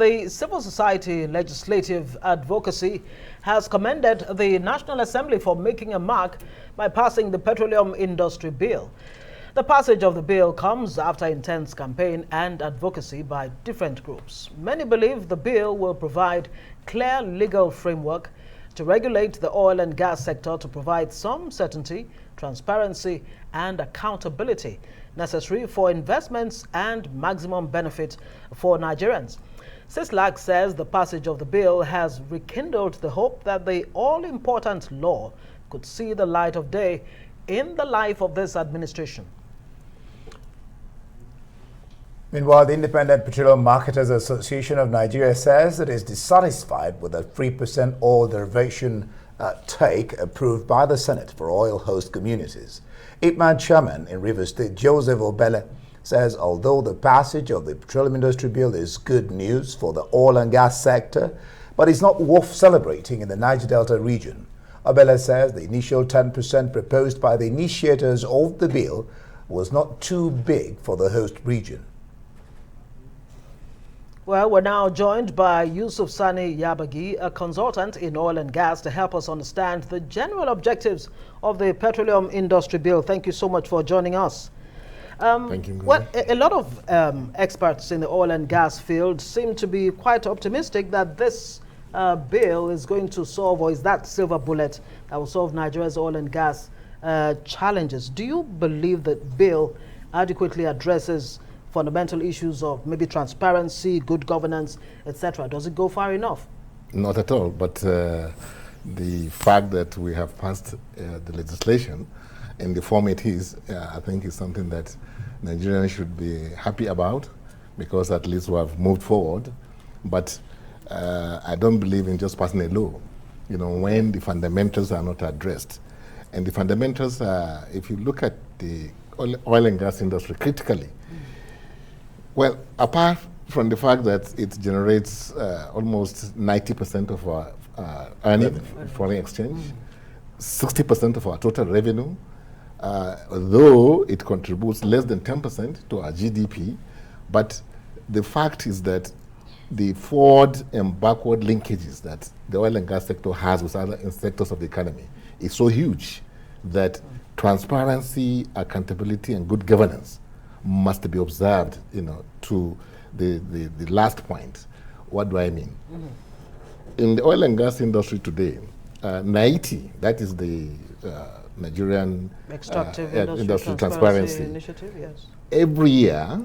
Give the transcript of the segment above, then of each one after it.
The Civil Society Legislative Advocacy has commended the National Assembly for making a mark by passing the Petroleum Industry Bill. The passage of the bill comes after intense campaign and advocacy by different groups. Many believe the bill will provide clear legal framework to regulate the oil and gas sector to provide some certainty, transparency, and accountability necessary for investments and maximum benefit for Nigerians. CISLAC says the passage of the bill has rekindled the hope that the all-important law could see the light of day in the life of this administration. Meanwhile, the Independent Petroleum Marketers Association of Nigeria says it is dissatisfied with the 3% oil derivation take approved by the Senate for oil host communities. IPMAN chairman in Rivers State, Joseph Obele, says although the passage of the Petroleum Industry Bill is good news for the oil and gas sector, but it's not worth celebrating in the Niger Delta region. Obele says the initial 10% proposed by the initiators of the bill was not too big for the host region. Well, we're now joined by Yusuf Yabagi, a consultant in oil and gas, to help us understand the general objectives of the Petroleum Industry Bill. Thank you so much for joining us. Thank you. Well, a lot of experts in the oil and gas field seem to be quite optimistic that this bill is going to solve, or is that silver bullet that will solve Nigeria's oil and gas challenges. Do you believe that bill adequately addresses fundamental issues of maybe transparency, good governance, etc.? Does it go far enough? Not at all, but the fact that we have passed the legislation in the form it is, I think is something that Nigerians should be happy about, because at least we have moved forward. But I don't believe in just passing a law, when the fundamentals are not addressed. And the fundamentals are, if you look at the oil and gas industry critically, well, apart from the fact that it generates almost 90% of our earnings, foreign exchange, 60% of our total revenue, though it contributes less than 10% to our GDP, but the fact is that the forward and backward linkages that the oil and gas sector has with other sectors of the economy is so huge that transparency, accountability, and good governance must be observed, to the last point. What do I mean? In the oil and gas industry today, NIT, that is the Nigerian Extractive Industry Transparency Initiative, yes. Every year,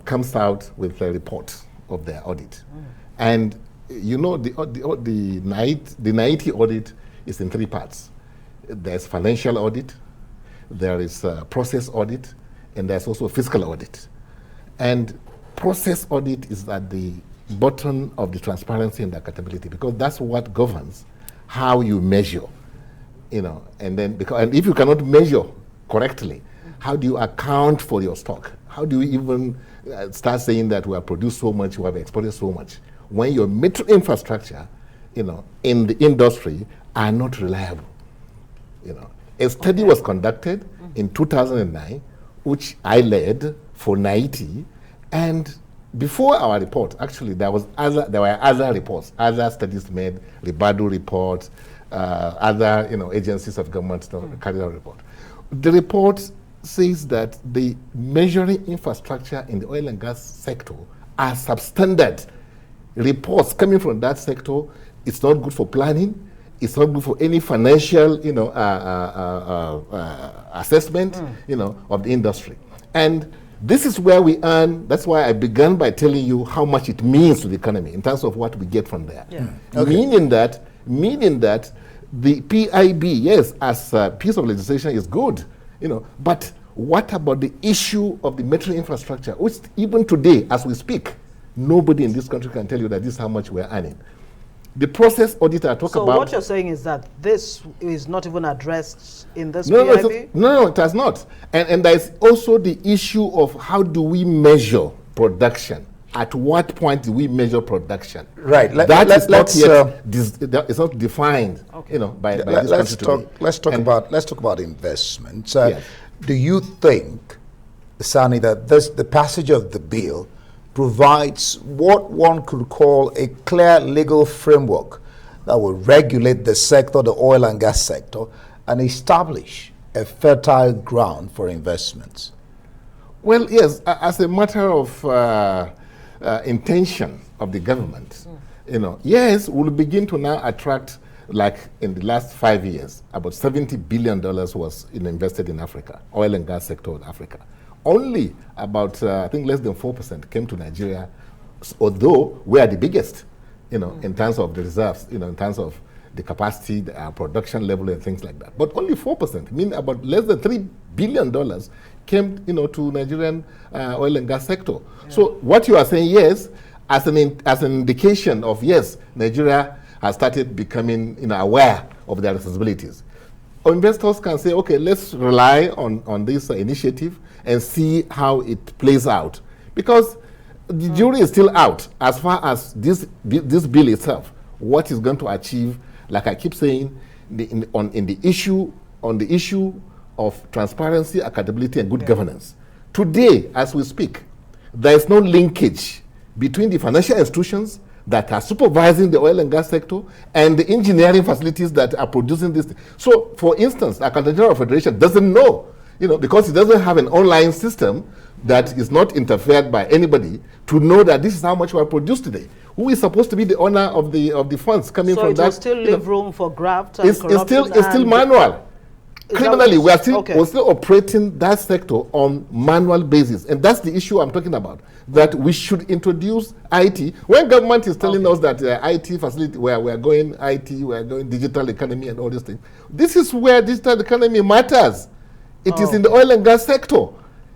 comes out with a report of their audit. And, the NIT audit is in three parts. There's financial audit, there is process audit, and there's also a fiscal audit. And process audit is at the bottom of the transparency and accountability, because that's what governs how you measure, and then and if you cannot measure correctly, how do you account for your stock? How do you even start saying that we have produced so much, we have exported so much, when your metro infrastructure, in the industry are not reliable? A study was conducted in 2009, which I led for NIT, and before our report, actually, there were other reports, other studies made, Ribadu reports, other agencies of government carried out report. The report says that the measuring infrastructure in the oil and gas sector are substandard. Reports coming from that sector, it's not good for planning, it's not good for any financial, assessment, of the industry. And this is where we earn. That's why I began by telling you how much it means to the economy in terms of what we get from there. Yeah. Okay. Meaning that the PIB, yes, as a piece of legislation is good, but what about the issue of the metro infrastructure, which even today, as we speak, nobody in this country can tell you that this is how much we're earning. The process audit I talk about... So what you're saying is that this is not even addressed in this PIB? PIB? No, it has not. And there is also the issue of how do we measure production? At what point do we measure production? Right. It's not defined, by this country today. Let's talk about investment. Yes. Do you think, Sani, that the passage of the bill provides what one could call a clear legal framework that will regulate the sector, the oil and gas sector, and establish a fertile ground for investments? Well, yes, as a matter of intention of the government, yes, we'll begin to now attract, like in the last 5 years, about $70 billion was invested in Africa, oil and gas sector in Africa. Only about, I think less than 4% came to Nigeria, although we are the biggest, in terms of the reserves, in terms of the capacity, the production level and things like that. But only 4%, meaning about less than $3 billion came, to Nigerian oil and gas sector. Yeah. So what you are saying, yes, as an indication of, yes, Nigeria has started becoming, aware of their responsibilities. Investors can say, okay, let's rely on this initiative and see how it plays out. Because the jury is still out as far as this bill itself, what is going to achieve, like I keep saying, on the issue of transparency, accountability, and good governance. Today, as we speak, there is no linkage between the financial institutions that are supervising the oil and gas sector and the engineering facilities that are producing this. So, for instance, the Accountant General Federation doesn't know, because it doesn't have an online system that is not interfered by anybody to know that this is how much we are produced today. Who is supposed to be the owner of the funds coming from that? So it will still leave room for graft and it's still manual. Criminally, we're still operating that sector on manual basis, and that's the issue I'm talking about. That we should introduce IT. When government is telling us that IT facility, where we are going IT, we are going digital economy and all these things, this is where digital economy matters. It is in the oil and gas sector.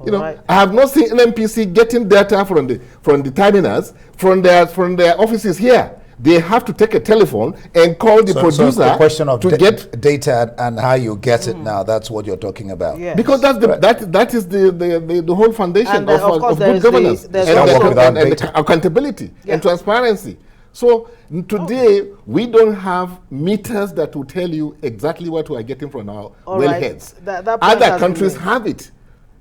I have not seen NNPC getting data from the terminals, from their offices here. They have to take a telephone and call the producer. So the question of get data and how you get it now, that's what you're talking about. Yes. Because that is the whole foundation of good governance and accountability and transparency. So today we don't have meters that will tell you exactly what we are getting from our wellheads. Other countries have it.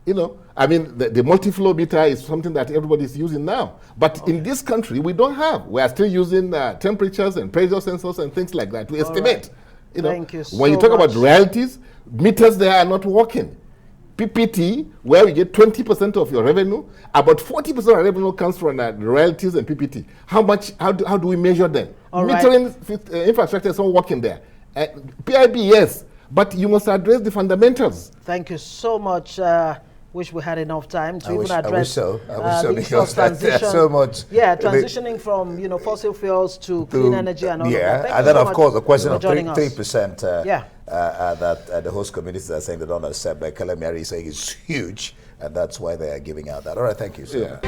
The multi-flow meter is something that everybody is using now. But in this country, we don't have. We are still using temperatures and pressure sensors and things like that to estimate. Thank you so when you talk about royalties, meters there are not working. PPT, where we get 20% of your revenue, about 40% of our revenue comes from royalties and PPT. How do we measure them? Metering infrastructure is not working there. PIB, yes, but you must address the fundamentals. Thank you so much. Wish we had enough time to even address. I wish so because there's so much. Yeah, transitioning from fossil fuels to clean energy and all of that. Yeah, and then of course the question of 3%. That the host communities are saying they don't accept. But Kalemiari is saying it's huge, and that's why they are giving out that. All right, thank you. Yeah.